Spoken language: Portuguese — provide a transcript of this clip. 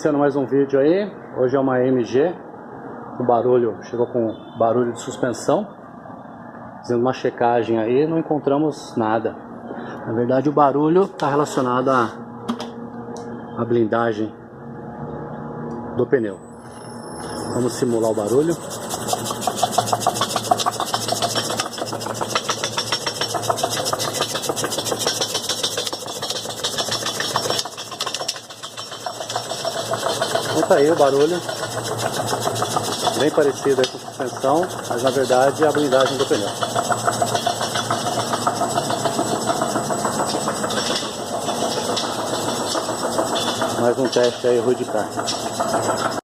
Iniciando mais um vídeo aí. Hoje é uma AMG. O barulho, chegou com barulho de suspensão. Fazendo uma checagem aí, não encontramos nada. Na verdade o barulho está relacionado à blindagem do pneu. Vamos simular o barulho. Então tá aí o barulho, bem parecido aí com a suspensão, mas na verdade é a blindagem do pneu. Mais um teste aí rudimentar.